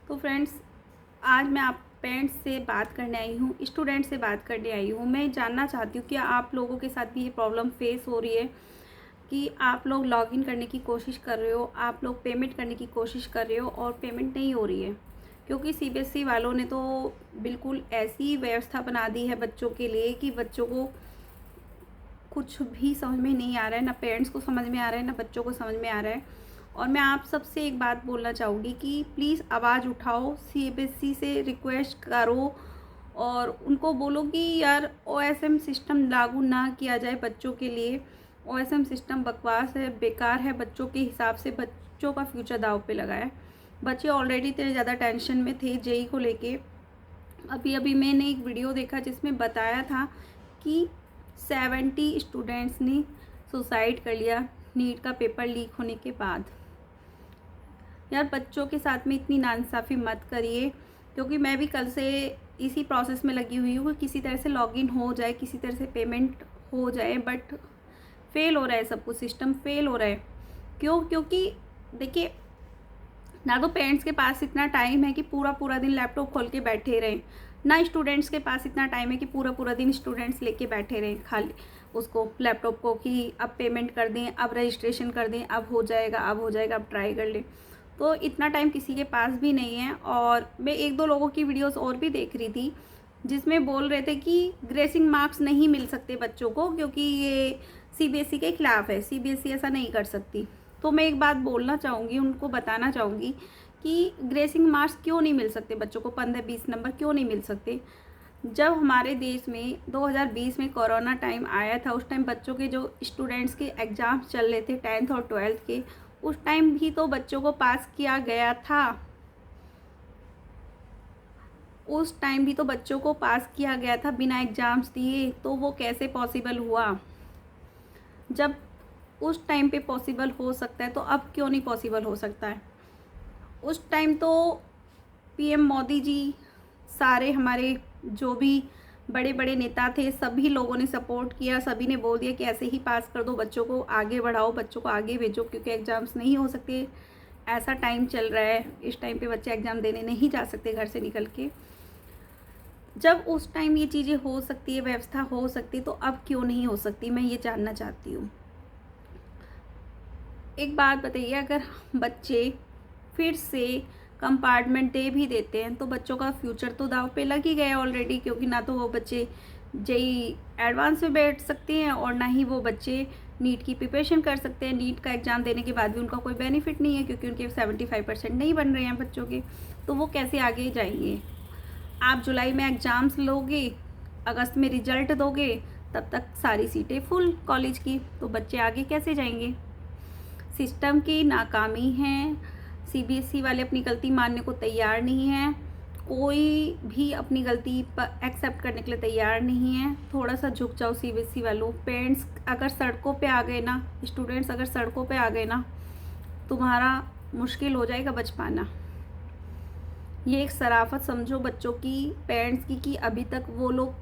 तो फ्रेंड्स, आज मैं आप पेरेंट्स से बात करने आई हूँ, स्टूडेंट से बात करने आई हूँ। मैं जानना चाहती हूँ कि आप लोगों के साथ भी ये प्रॉब्लम फेस हो रही है कि आप लोग लॉगिन करने की कोशिश कर रहे हो, आप लोग पेमेंट करने की कोशिश कर रहे हो और पेमेंट नहीं हो रही है। क्योंकि सीबीएसई वालों ने तो बिल्कुल ऐसी व्यवस्था बना दी है बच्चों के लिए कि बच्चों को कुछ भी समझ में नहीं आ रहा है, ना पेरेंट्स को समझ में आ रहा है, ना बच्चों को समझ में आ रहा है। और मैं आप सबसे एक बात बोलना चाहूँगी कि प्लीज़ आवाज़ उठाओ, सीबीएसई से रिक्वेस्ट करो और उनको बोलो कि यार ओएसएम सिस्टम लागू ना किया जाए बच्चों के लिए। ओएसएम सिस्टम बकवास है, बेकार है, बच्चों के हिसाब से बच्चों का फ्यूचर दाव पे लगा है। बच्चे ऑलरेडी इतने ज़्यादा टेंशन में थे जेई को लेके। अभी अभी मैंने एक वीडियो देखा जिसमें बताया था कि 70 स्टूडेंट्स ने सुसाइड कर लिया नीट का पेपर लीक होने के बाद। यार बच्चों के साथ में इतनी नाइंसाफ़ी मत करिए, क्योंकि मैं भी कल से इसी प्रोसेस में लगी हुई हूँ कि किसी तरह से लॉगिन हो जाए, किसी तरह से पेमेंट हो जाए, बट फेल हो रहा है सब कुछ, सिस्टम फेल हो रहा है। क्यों? क्योंकि देखिए, ना तो पेरेंट्स के पास इतना टाइम है कि पूरा पूरा दिन लैपटॉप खोल के बैठे रहें, ना स्टूडेंट्स के पास इतना टाइम है कि पूरा पूरा दिन स्टूडेंट्स लेके बैठे रहें खाली उसको लैपटॉप को कि अब पेमेंट कर दें, अब रजिस्ट्रेशन कर दें, अब हो जाएगा, अब हो जाएगा, अब ट्राई कर लें। तो इतना टाइम किसी के पास भी नहीं है। और मैं एक दो लोगों की वीडियोस और भी देख रही थी जिसमें बोल रहे थे कि ग्रेसिंग मार्क्स नहीं मिल सकते बच्चों को, क्योंकि ये सीबीएसई के खिलाफ है, सीबीएसई ऐसा नहीं कर सकती। तो मैं एक बात बोलना चाहूँगी, उनको बताना चाहूँगी कि ग्रेसिंग मार्क्स क्यों नहीं मिल सकते बच्चों को, 15-20 नंबर क्यों नहीं मिल सकते। जब हमारे देश में 2020 में कोरोना टाइम आया था, उस टाइम बच्चों के जो स्टूडेंट्स के एग्ज़ाम्स चल रहे थे 10th और 12th के, उस टाइम भी तो बच्चों को पास किया गया था। उस टाइम भी तो बच्चों को पास किया गया था बिना एग्ज़ाम्स दिए। तो वो कैसे पॉसिबल हुआ? जब उस टाइम पे पॉसिबल हो सकता है तो अब क्यों नहीं पॉसिबल हो सकता है? उस टाइम तो पीएम मोदी जी, सारे हमारे जो भी बड़े बड़े नेता थे, सभी लोगों ने सपोर्ट किया, सभी ने बोल दिया कि ऐसे ही पास कर दो, बच्चों को आगे बढ़ाओ, बच्चों को आगे भेजो, क्योंकि एग्ज़ाम्स नहीं हो सकते, ऐसा टाइम चल रहा है, इस टाइम पे बच्चे एग्ज़ाम देने नहीं जा सकते घर से निकल के। जब उस टाइम ये चीज़ें हो सकती है, व्यवस्था हो सकती है, तो अब क्यों नहीं हो सकती, मैं ये जानना चाहती हूँ। एक बात बताइए, अगर बच्चे फिर से कंपार्टमेंट दे भी देते हैं तो बच्चों का फ्यूचर तो दाव पे लग ही गया ऑलरेडी, क्योंकि ना तो वो बच्चे जेई एडवांस में बैठ सकते हैं और ना ही वो बच्चे नीट की प्रिपरेशन कर सकते हैं। नीट का एग्ज़ाम देने के बाद भी उनका कोई बेनिफिट नहीं है, क्योंकि उनके 75% नहीं बन रहे हैं बच्चों के, तो वो कैसे आगे जाएंगे। आप जुलाई में एग्ज़ाम्स लोगे, अगस्त में रिजल्ट दोगे, तब तक सारी सीटें फुल कॉलेज की, तो बच्चे आगे कैसे जाएंगे। सिस्टम की नाकामी है, सीबीएसई वाले अपनी गलती मानने को तैयार नहीं है, कोई भी अपनी गलती पर एक्सेप्ट करने के लिए तैयार नहीं है। थोड़ा सा झुक जाओ सीबीएसई वालों। पेरेंट्स अगर सड़कों पे आ गए ना, स्टूडेंट्स अगर सड़कों पे आ गए ना, तुम्हारा मुश्किल हो जाएगा बच पाना। ये एक शराफत समझो बच्चों की, पेरेंट्स की, कि अभी तक वो लोग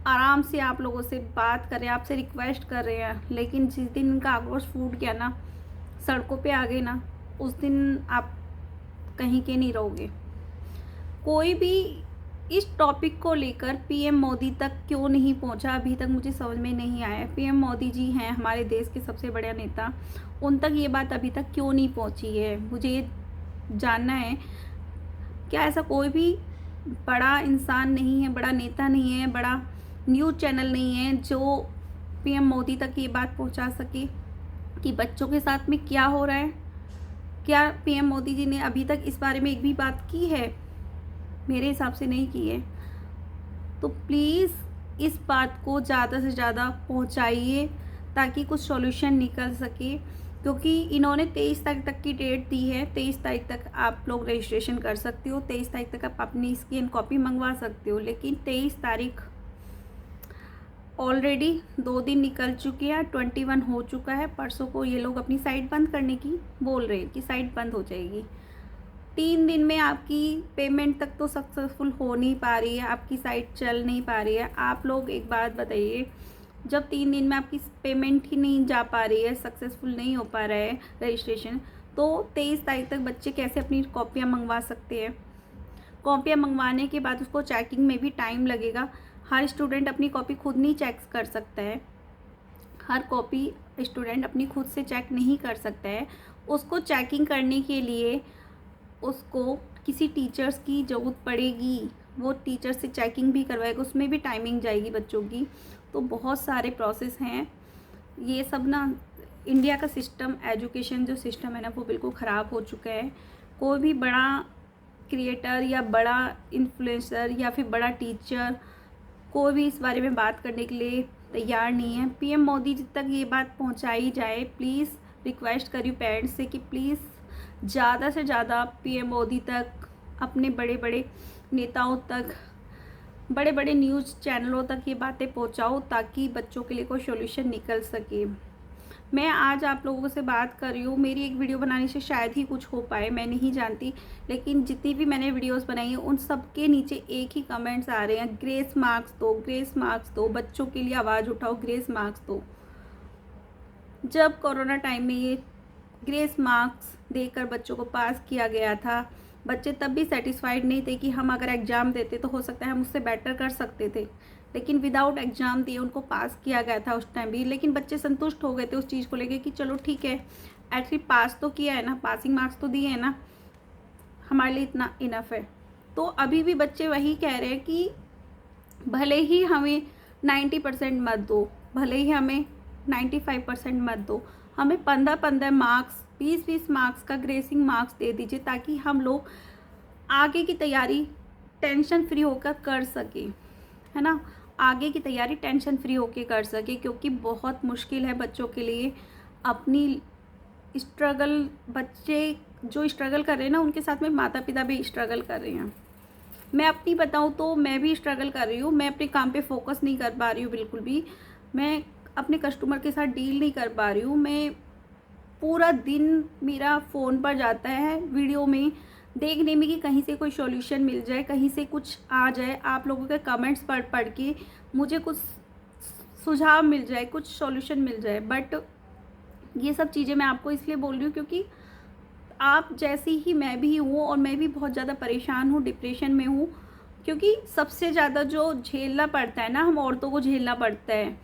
आराम से आप लोगों से बात कर रहे हैं, आपसे रिक्वेस्ट कर रहे हैं, लेकिन जिस दिन इनका आक्रोश फूट गया ना, सड़कों पे आ गए ना, उस दिन आप कहीं के नहीं रहोगे। कोई भी इस टॉपिक को लेकर पीएम मोदी तक क्यों नहीं पहुंचा, अभी तक मुझे समझ में नहीं आया। पीएम मोदी जी हैं हमारे देश के सबसे बड़े नेता, उन तक ये बात अभी तक क्यों नहीं पहुंची है, मुझे ये जानना है। क्या ऐसा कोई भी बड़ा इंसान नहीं है, बड़ा नेता नहीं है, बड़ा न्यूज़ चैनल नहीं है जो पीएम मोदी तक ये बात पहुंचा सके कि बच्चों के साथ में क्या हो रहा है? क्या पीएम मोदी जी ने अभी तक इस बारे में एक भी बात की है? मेरे हिसाब से नहीं की है। तो प्लीज़ इस बात को ज़्यादा से ज़्यादा पहुंचाइए ताकि कुछ सॉल्यूशन निकल सके, क्योंकि इन्होंने 23 तारीख तक की डेट दी है। 23 तारीख तक आप लोग रजिस्ट्रेशन कर सकते हो, 23 तारीख तक आप अपनी स्कैन कॉपी मंगवा सकते हो, लेकिन 23 तारीख ऑलरेडी 2 दिन निकल चुके हैं, 21 हो चुका है। परसों को ये लोग अपनी साइट बंद करने की बोल रहे हैं कि साइट बंद हो जाएगी। 3 दिन में आपकी पेमेंट तक तो सक्सेसफुल हो नहीं पा रही है, आपकी साइट चल नहीं पा रही है। आप लोग एक बात बताइए, जब 3 दिन में आपकी पेमेंट ही नहीं जा पा रही है, सक्सेसफुल नहीं हो पा रहा है रजिस्ट्रेशन, तो 23 तारीख तक बच्चे कैसे अपनी कॉपियाँ मंगवा सकते हैं। कॉपियाँ मंगवाने के बाद उसको चेकिंग में भी टाइम लगेगा। हर स्टूडेंट अपनी कॉपी खुद नहीं चेक कर सकता है, हर कॉपी स्टूडेंट अपनी खुद से चेक नहीं कर सकता है। उसको चेकिंग करने के लिए उसको किसी टीचर्स की ज़रूरत पड़ेगी, वो टीचर से चेकिंग भी करवाएगा, उसमें भी टाइमिंग जाएगी बच्चों की। तो बहुत सारे प्रोसेस हैं। ये सब ना इंडिया का सिस्टम, एजुकेशन जो सिस्टम है ना, वो बिल्कुल ख़राब हो चुका है। कोई भी बड़ा क्रिएटर या बड़ा इन्फ्लुएंसर या फिर बड़ा टीचर कोई भी इस बारे में बात करने के लिए तैयार नहीं है। पीएम मोदी जी तक ये बात पहुंचाई जाए। प्लीज़ रिक्वेस्ट करी पेरेंट्स से कि प्लीज़ ज़्यादा से ज़्यादा पीएम मोदी तक, अपने बड़े बड़े नेताओं तक, बड़े बड़े न्यूज़ चैनलों तक ये बातें पहुंचाओ ताकि बच्चों के लिए कोई सॉल्यूशन निकल सके। मैं आज आप लोगों से बात कर रही हूँ, मेरी एक वीडियो बनाने से शायद ही कुछ हो पाए, मैं नहीं जानती, लेकिन जितनी भी मैंने वीडियोस बनाई हैं उन सब के नीचे एक ही कमेंट्स आ रहे हैं, ग्रेस मार्क्स दो, ग्रेस मार्क्स दो, बच्चों के लिए आवाज़ उठाओ, ग्रेस मार्क्स दो। जब कोरोना टाइम में ये ग्रेस मार्क्स देकर बच्चों को पास किया गया था, बच्चे तब भी सेटिस्फाइड नहीं थे कि हम अगर एग्ज़ाम देते तो हो सकता है हम उससे बेटर कर सकते थे, लेकिन विदाउट एग्ज़ाम दिए उनको पास किया गया था उस टाइम भी। लेकिन बच्चे संतुष्ट हो गए थे उस चीज़ को लेके कि चलो ठीक है, एटलीस्ट पास तो किया है ना, पासिंग मार्क्स तो दिए हैं ना, हमारे लिए इतना इनफ है। तो अभी भी बच्चे वही कह रहे हैं कि भले ही हमें 90% मत दो, भले ही हमें 95% मत दो, हमें 15-15 मार्क्स, 20-20 मार्क्स का ग्रेसिंग मार्क्स दे दीजिए ताकि हम लोग आगे की तैयारी टेंशन फ्री होकर कर सकें, है ना। आगे की तैयारी टेंशन फ्री होकर कर सके, क्योंकि बहुत मुश्किल है बच्चों के लिए अपनी स्ट्रगल, बच्चे जो स्ट्रगल कर रहे हैं ना उनके साथ में माता पिता भी स्ट्रगल कर रहे हैं। मैं अपनी बताऊँ तो मैं भी स्ट्रगल कर रही हूँ, मैं अपने काम पे फोकस नहीं कर पा रही हूँ बिल्कुल भी, मैं अपने कस्टमर के साथ डील नहीं कर पा रही हूँ। मैं पूरा दिन मेरा फ़ोन पर जाता है वीडियो में देखने में कि कहीं से कोई सॉल्यूशन मिल जाए, कहीं से कुछ आ जाए, आप लोगों के कमेंट्स पढ़ पढ़ के मुझे कुछ सुझाव मिल जाए, कुछ सॉल्यूशन मिल जाए। बट ये सब चीज़ें मैं आपको इसलिए बोल रही हूँ क्योंकि आप जैसी ही मैं भी हूँ और मैं भी बहुत ज़्यादा परेशान हूँ, डिप्रेशन में हूँ, क्योंकि सबसे ज़्यादा जो झेलना पड़ता है ना, हम औरतों को झेलना पड़ता है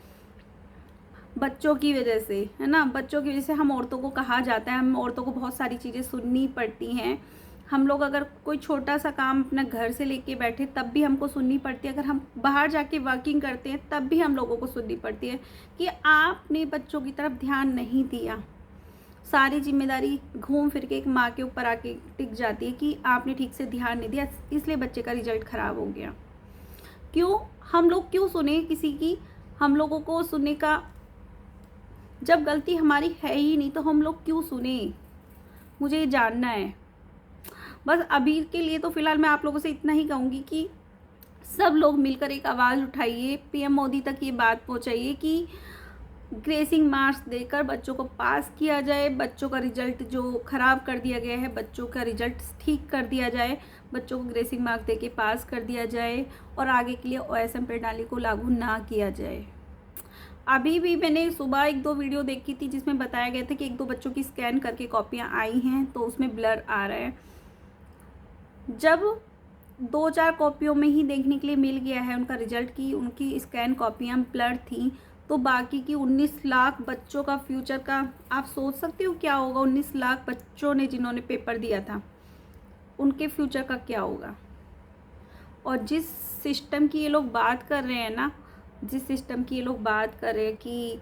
बच्चों की वजह से, है ना। बच्चों की वजह से हम औरतों को कहा जाता है, हम औरतों को बहुत सारी चीज़ें सुननी पड़ती हैं। हम लोग अगर कोई छोटा सा काम अपना घर से लेके बैठे तब भी हमको सुननी पड़ती है, अगर हम बाहर जाके वर्किंग करते हैं तब भी हम लोगों को सुननी पड़ती है कि आपने बच्चों की तरफ ध्यान नहीं दिया। सारी जिम्मेदारी घूम फिर के एक माँ के ऊपर आके टिक जाती है कि आपने ठीक से ध्यान नहीं दिया, इसलिए बच्चे का रिजल्ट ख़राब हो गया। क्यों हम लोग क्यों सुने किसी की, हम लोगों को सुनने का, जब गलती हमारी है ही नहीं तो हम लोग क्यों सुने, मुझे ये जानना है। बस अभी के लिए तो फ़िलहाल मैं आप लोगों से इतना ही कहूँगी कि सब लोग मिलकर एक आवाज़ उठाइए, पीएम मोदी तक ये बात पहुँचाइए कि ग्रेसिंग मार्क्स देकर बच्चों को पास किया जाए, बच्चों का रिजल्ट जो ख़राब कर दिया गया है बच्चों का रिजल्ट ठीक कर दिया जाए, बच्चों को ग्रेसिंग मार्क्स देके पास कर दिया जाए और आगे के लिए ओएसएम प्रणाली को लागू ना किया जाए। अभी भी मैंने सुबह 1-2 वीडियो देखी थी जिसमें बताया गया था कि 1-2 बच्चों की स्कैन करके कॉपियाँ आई हैं तो उसमें ब्लर आ रहा है। जब 2-4 कॉपियों में ही देखने के लिए मिल गया है उनका रिजल्ट की उनकी स्कैन कॉपियाँ ब्लर थी, तो बाकी की 19 लाख बच्चों का फ्यूचर का आप सोच सकते हो क्या होगा। 19 लाख बच्चों ने जिन्होंने पेपर दिया था उनके फ्यूचर का क्या होगा। और जिस सिस्टम की ये लोग बात कर रहे हैं ना, जिस सिस्टम की ये लोग बात कर रहे हैं कि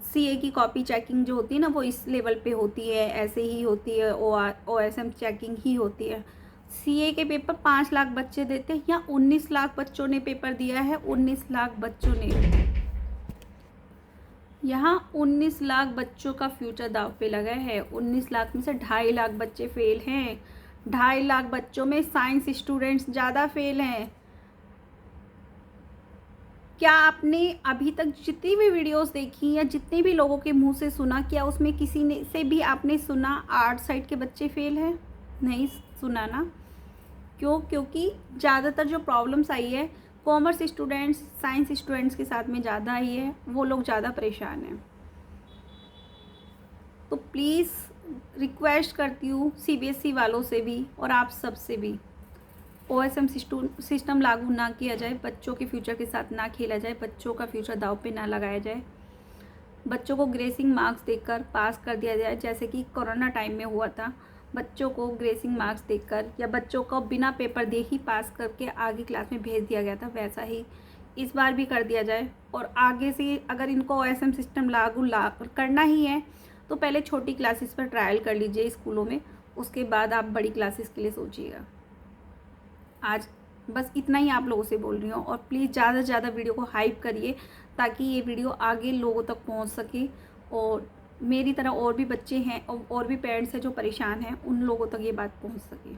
सीए की कॉपी चेकिंग जो होती है ना वो इस लेवल पे होती है, ऐसे ही होती है, ओएसएम चेकिंग ही होती है। सीए के पेपर 5 लाख बच्चे देते हैं या 19 लाख बच्चों ने पेपर दिया है, 19 लाख बच्चों ने, यहाँ 19 लाख बच्चों का फ्यूचर दाव पे लगा है। 19 लाख में से 2.5 लाख बच्चे फेल हैं, 2.5 लाख बच्चों में साइंस स्टूडेंट्स ज़्यादा फेल हैं। क्या आपने अभी तक जितनी भी वीडियोस देखी या जितने भी लोगों के मुंह से सुना, क्या उसमें किसी ने से भी आपने सुना आर्ट साइड के बच्चे फेल हैं? नहीं सुना ना। क्यों? क्योंकि ज़्यादातर जो प्रॉब्लम्स आई है कॉमर्स स्टूडेंट्स, साइंस स्टूडेंट्स के साथ में ज़्यादा आई है, वो लोग ज़्यादा परेशान हैं। तो प्लीज़ रिक्वेस्ट करती हूँ सीबीएसई वालों से भी और आप सब से भी, ओएसएम सिस्टम लागू ना किया जाए, बच्चों के फ्यूचर के साथ ना खेला जाए, बच्चों का फ्यूचर दांव पे ना लगाया जाए, बच्चों को ग्रेसिंग मार्क्स देकर पास कर दिया जाए, जैसे कि कोरोना टाइम में हुआ था। बच्चों को ग्रेसिंग मार्क्स देकर या बच्चों को बिना पेपर दे ही पास करके आगे क्लास में भेज दिया गया था, वैसा ही इस बार भी कर दिया जाए। और आगे से अगर इनको ओएसएम सिस्टम लागू करना ही है तो पहले छोटी क्लासेस पर ट्रायल कर लीजिए स्कूलों में, उसके बाद आप बड़ी क्लासेस के लिए सोचिएगा। आज बस इतना ही आप लोगों से बोल रही हूँ, और प्लीज़ ज़्यादा से ज़्यादा वीडियो को हाइप करिए ताकि ये वीडियो आगे लोगों तक पहुँच सके, और मेरी तरह और भी बच्चे हैं और भी पेरेंट्स हैं जो परेशान हैं, उन लोगों तक ये बात पहुँच सके।